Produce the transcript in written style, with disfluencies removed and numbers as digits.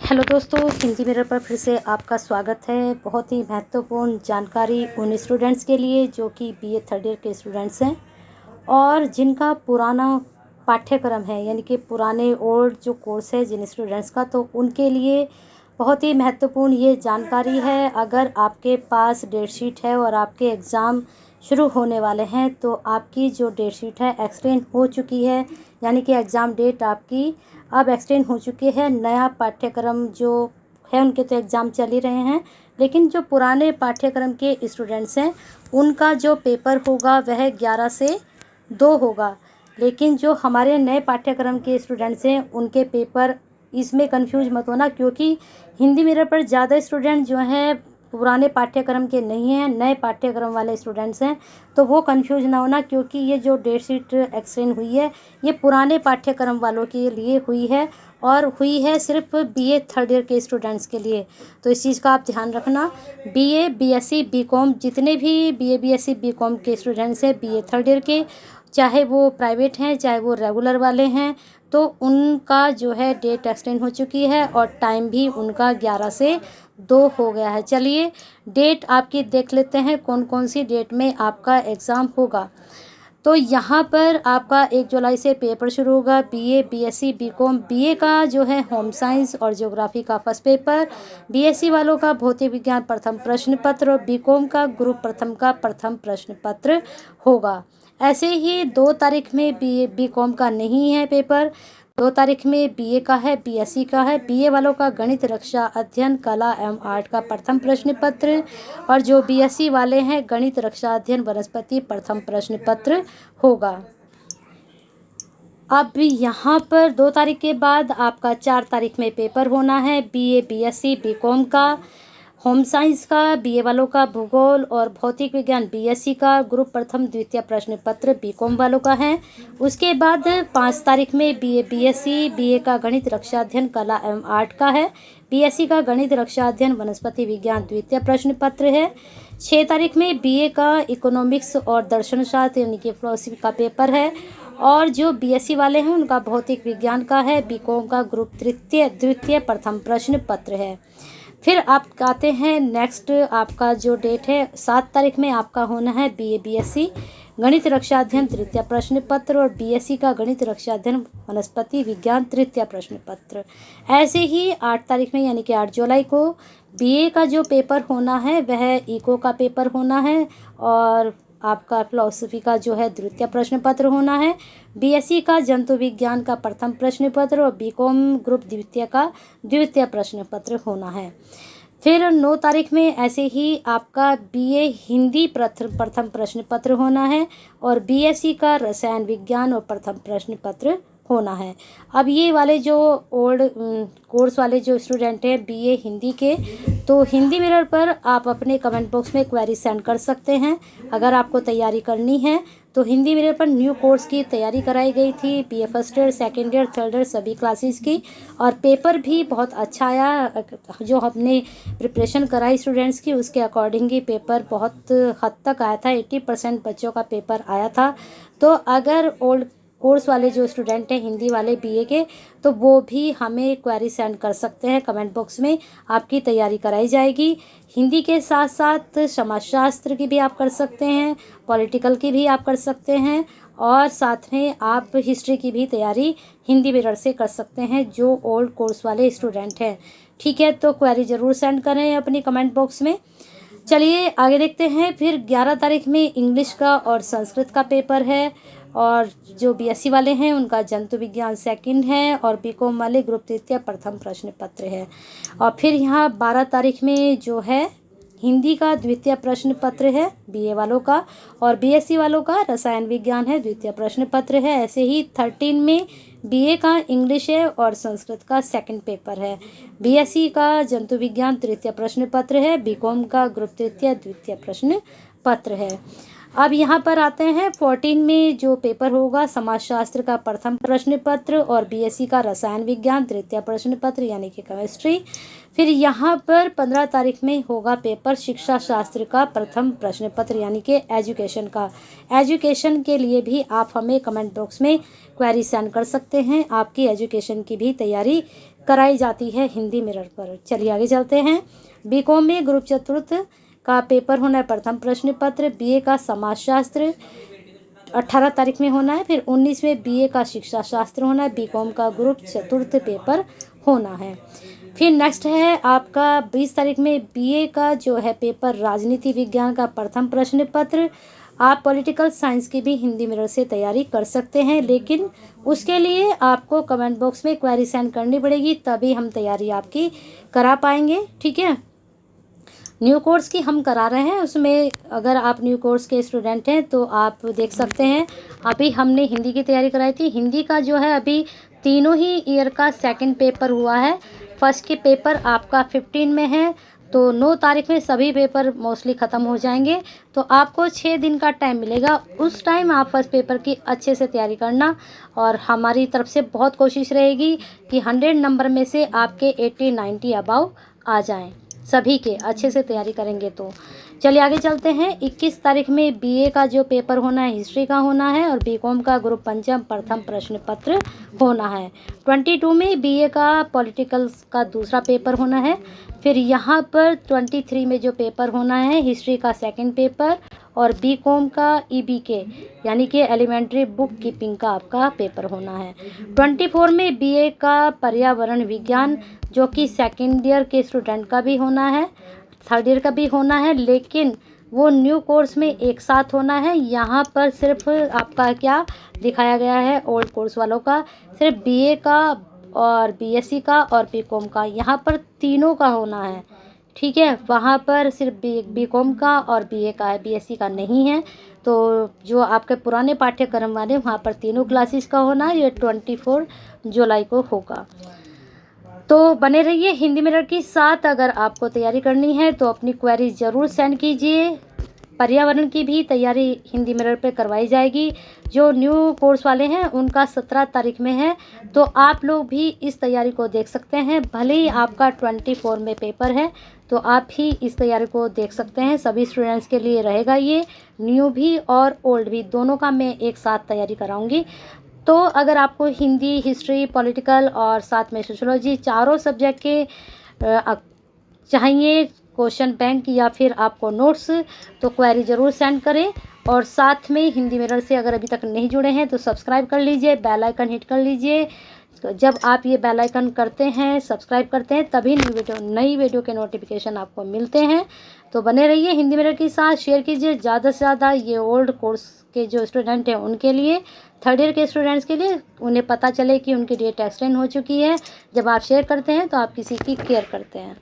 Hello दोस्तों, Hindi mirror पर फिर से आपका स्वागत है। बहुत ही महत्वपूर्ण जानकारी उन स्टूडेंट्स के लिए जो कि बीए थर्ड ईयर के स्टूडेंट्स हैं और जिनका पुराना पाठ्यक्रम है, यानी कि पुराने ओल्ड जो कोर्स है जिन स्टूडेंट्स का, तो उनके लिए बहुत ही महत्वपूर्ण ये जानकारी है। अगर आपके पास डेट शीट है और आपके एग्ज़ाम शुरू होने वाले हैं तो आपकी जो डेट शीट है एक्सटेंड हो चुकी है, यानी कि एग्ज़ाम डेट आपकी अब एक्सटेंड हो चुकी है। नया पाठ्यक्रम जो है उनके तो एग्ज़ाम चल ही रहे हैं, लेकिन जो पुराने पाठ्यक्रम के स्टूडेंट्स हैं उनका जो पेपर होगा वह 11 से 2 होगा। लेकिन जो हमारे नए पाठ्यक्रम के स्टूडेंट्स हैं उनके पेपर, इसमें कंफ्यूज मत होना, क्योंकि हिंदी मिरर पर ज़्यादा स्टूडेंट जो हैं पुराने पाठ्यक्रम के नहीं हैं, नए पाठ्यक्रम वाले स्टूडेंट्स हैं। तो वो कंफ्यूज ना होना, क्योंकि ये जो डेट शीट एक्सटेंड हुई है ये पुराने पाठ्यक्रम वालों के लिए हुई है और हुई है सिर्फ बीए थर्ड ईयर के स्टूडेंट्स के लिए। तो इस चीज़ का आप ध्यान रखना। बीए, बीएससी, बीकॉम, जितने भी बीए, बीएससी, बीकॉम के स्टूडेंट्स हैं बीए थर्ड ईयर के, चाहे वो प्राइवेट हैं चाहे वो रेगुलर वाले हैं, तो उनका जो है डेट एक्सटेंड हो चुकी है और टाइम भी उनका 11 से 2 हो गया है। चलिए डेट आपकी देख लेते हैं, कौन कौन सी डेट में आपका एग्ज़ाम होगा। तो यहाँ पर आपका 1 जुलाई से पेपर शुरू होगा। बीए, बीएससी, बीकॉम, बीए का जो है होम साइंस और ज्योग्राफी का फर्स्ट पेपर, बीएससी वालों का भौतिक विज्ञान प्रथम प्रश्न पत्र और बीकॉम का ग्रुप प्रथम का प्रथम प्रश्न पत्र होगा। ऐसे ही 2 तारीख में बीकॉम का नहीं है पेपर, 2 तारीख में बीए का है, बीएससी का है। बीए वालों का गणित, रक्षा अध्ययन, कला एवं आर्ट का प्रथम प्रश्न पत्र और जो बीएससी वाले हैं गणित, रक्षा अध्ययन, वनस्पति प्रथम प्रश्न पत्र होगा। अब यहाँ पर 2 तारीख के बाद आपका 4 तारीख में पेपर होना है। बीए, बीएससी, बीकॉम का होम साइंस का, बीए वालों का भूगोल और भौतिक विज्ञान बीएससी का ग्रुप प्रथम द्वितीय प्रश्न पत्र बीकॉम वालों का है। उसके बाद 5 तारीख में बीए, बीएससी, बीए का गणित, रक्षा अध्ययन, कला एवं आर्ट का है, बीएससी का गणित, रक्षा अध्ययन, वनस्पति विज्ञान द्वितीय प्रश्न पत्र है। 6 तारीख में बीए का इकोनॉमिक्स और दर्शन शास्त्र यानी कि फिलोसफी का पेपर है और जो बीएससी वाले हैं उनका भौतिक विज्ञान का है। बीकॉम का ग्रुप द्वितीय प्रथम प्रश्न पत्र है। फिर आप आते हैं नेक्स्ट, आपका जो डेट है 7 तारीख में आपका होना है बीए, बीएससी गणित, रक्षा अध्ययन तृतीय प्रश्न पत्र और बीएससी का गणित, रक्षा अध्ययन, वनस्पति विज्ञान तृतीय प्रश्न पत्र। ऐसे ही 8 तारीख में यानी कि 8 जुलाई को बीए का जो पेपर होना है वह इको का पेपर होना है और आपका फिलोसफी का जो है द्वितीय प्रश्न पत्र होना है। बीएससी का जंतु विज्ञान का प्रथम प्रश्न पत्र और बीकॉम ग्रुप द्वितीय का द्वितीय प्रश्न पत्र होना है। फिर 9 तारीख में ऐसे ही आपका बीए हिंदी प्रथम प्रश्न पत्र होना है और बीएससी का रसायन विज्ञान और प्रथम प्रश्न पत्र होना है। अब ये वाले जो ओल्ड कोर्स वाले जो स्टूडेंट हैं बीए हिंदी के, तो हिंदी मिरर पर आप अपने कमेंट बॉक्स में क्वेरी सेंड कर सकते हैं। अगर आपको तैयारी करनी है तो हिंदी मिरर पर न्यू कोर्स की तैयारी कराई गई थी, BA first year, second year, third year सभी क्लासेस की, और पेपर भी बहुत अच्छा आया। जो हमने प्रिपरेशन कराई स्टूडेंट्स की उसके अकॉर्डिंग ही पेपर बहुत हद तक आया था, 80% बच्चों का पेपर आया था। तो अगर ओल्ड कोर्स वाले जो स्टूडेंट हैं हिंदी वाले बीए के, तो वो भी हमें क्वेरी सेंड कर सकते हैं कमेंट बॉक्स में, आपकी तैयारी कराई जाएगी। हिंदी के साथ साथ समाजशास्त्र की भी आप कर सकते हैं, पॉलिटिकल की भी आप कर सकते हैं और साथ में आप हिस्ट्री की भी तैयारी हिंदी मिरर से कर सकते हैं जो ओल्ड कोर्स वाले स्टूडेंट हैं। ठीक है, तो क्वेरी ज़रूर सेंड करें अपनी कमेंट बॉक्स में। चलिए आगे देखते हैं। फिर 11 तारीख में इंग्लिश का और संस्कृत का पेपर है और जो बीएससी वाले हैं उनका जंतु विज्ञान सेकंड है और बीकॉम वाले ग्रुप तृतीय प्रथम प्रश्न पत्र है। और फिर यहाँ 12 तारीख में जो है हिंदी का द्वितीय प्रश्न पत्र है बीए वालों का और बीएससी वालों का रसायन विज्ञान है द्वितीय प्रश्न पत्र है। ऐसे ही 13 में बीए का इंग्लिश है और संस्कृत का सेकंड पेपर है। बीएससी का जंतु विज्ञान तृतीय प्रश्न पत्र है, बीकॉम का ग्रुप तृतीय द्वितीय प्रश्न पत्र है। अब यहाँ पर आते हैं 14 में जो पेपर होगा समाजशास्त्र का प्रथम प्रश्न पत्र और बीएससी का रसायन विज्ञान तृतीय प्रश्न पत्र यानी कि केमिस्ट्री। फिर यहाँ पर 15 तारीख में होगा पेपर शिक्षा शास्त्र का प्रथम प्रश्न पत्र यानी कि एजुकेशन का। एजुकेशन के लिए भी आप हमें कमेंट बॉक्स में क्वेरी सेंड कर सकते हैं। आपकी एजुकेशन की भी तैयारी कराई जाती है हिंदी मिरर पर। चलिए आगे चलते हैं। बीकॉम में ग्रुप चतुर्थ का पेपर होना है प्रथम प्रश्न पत्र। बीए का समाजशास्त्र 18 तारीख में होना है। फिर 19 में बीए का शिक्षा शास्त्र होना है। बीकॉम का ग्रुप चतुर्थ पेपर होना है। फिर नेक्स्ट है आपका 20 तारीख में बीए का जो है पेपर राजनीति विज्ञान का प्रथम प्रश्न पत्र। आप पॉलिटिकल साइंस की भी हिंदी मिरर से तैयारी कर सकते हैं, लेकिन उसके लिए आपको कमेंट बॉक्स में क्वेरी सेंड करनी पड़ेगी, तभी हम तैयारी आपकी करा पाएंगे। ठीक है, न्यू कोर्स की हम करा रहे हैं, उसमें अगर आप न्यू कोर्स के स्टूडेंट हैं तो आप देख सकते हैं। अभी हमने हिंदी की तैयारी कराई थी। हिंदी का जो है अभी तीनों ही ईयर का सेकंड पेपर हुआ है। फर्स्ट के पेपर आपका 15 में है, तो 9 तारीख में सभी पेपर मोस्टली ख़त्म हो जाएंगे। तो आपको 6 दिन का टाइम मिलेगा, उस टाइम आप फर्स्ट पेपर की अच्छे से तैयारी करना। और हमारी तरफ से बहुत कोशिश रहेगी कि 100 नंबर में से आपके 80-90 अबाव आ जाएं, सभी के अच्छे से तैयारी करेंगे तो। चलिए आगे चलते हैं। 21 तारीख में बीए का जो पेपर होना है हिस्ट्री का होना है और बीकॉम का ग्रुप पंचम प्रथम प्रश्न पत्र होना है। 22 में बीए का पॉलिटिकल्स का दूसरा पेपर होना है। फिर यहाँ पर 23 में जो पेपर होना है हिस्ट्री का सेकंड पेपर और बीकॉम का ईबीके यानी कि एलिमेंट्री बुक कीपिंग का आपका पेपर होना है। 24 में बीए का पर्यावरण विज्ञान जो कि सेकेंड ईयर के स्टूडेंट का भी होना है, थर्ड ईयर का भी होना है, लेकिन वो न्यू कोर्स में एक साथ होना है। यहाँ पर सिर्फ आपका क्या दिखाया गया है, ओल्ड कोर्स वालों का सिर्फ बीए का और बीएससी का और बीकॉम का, यहाँ पर तीनों का होना है। ठीक है, वहाँ पर सिर्फ बीकॉम का और बीए का है, बीएससी का नहीं है। तो जो आपके पुराने पाठ्यक्रम वाले वहाँ पर तीनों क्लासेस का होना है। ये 24 जुलाई को होगा। तो बने रहिए हिंदी मिरर के साथ। अगर आपको तैयारी करनी है तो अपनी क्वेरी ज़रूर सेंड कीजिए। पर्यावरण की भी तैयारी हिंदी मिरर पे करवाई जाएगी। जो न्यू कोर्स वाले हैं उनका 17 तारीख में है, तो आप लोग भी इस तैयारी को देख सकते हैं। भले ही आपका 24 में पेपर है तो आप ही इस तैयारी को देख सकते हैं। सभी स्टूडेंट्स के लिए रहेगा ये, न्यू भी और ओल्ड भी, दोनों का मैं एक साथ तैयारी कराऊंगी। तो अगर आपको हिंदी, हिस्ट्री, पॉलिटिकल और साथ में सोशोलॉजी चारों सब्जेक्ट के चाहिए क्वेश्चन बैंक या फिर आपको नोट्स, तो क्वेरी ज़रूर सेंड करें। और साथ में हिंदी मिरर से अगर अभी तक नहीं जुड़े हैं तो सब्सक्राइब कर लीजिए, बेल आइकन हिट कर लीजिए। जब आप ये बेल आइकन करते हैं, सब्सक्राइब करते हैं, तभी नई वीडियो के नोटिफिकेशन आपको मिलते हैं। तो बने रहिए हिंदी मिरर के साथ, शेयर कीजिए ज़्यादा से ज़्यादा। ये ओल्ड कोर्स के जो स्टूडेंट हैं उनके लिए, थर्ड ईयर के स्टूडेंट्स के लिए, उन्हें पता चले कि उनकी डेट एक्सटेंड हो चुकी है। जब आप शेयर करते हैं तो आप किसी की केयर करते हैं।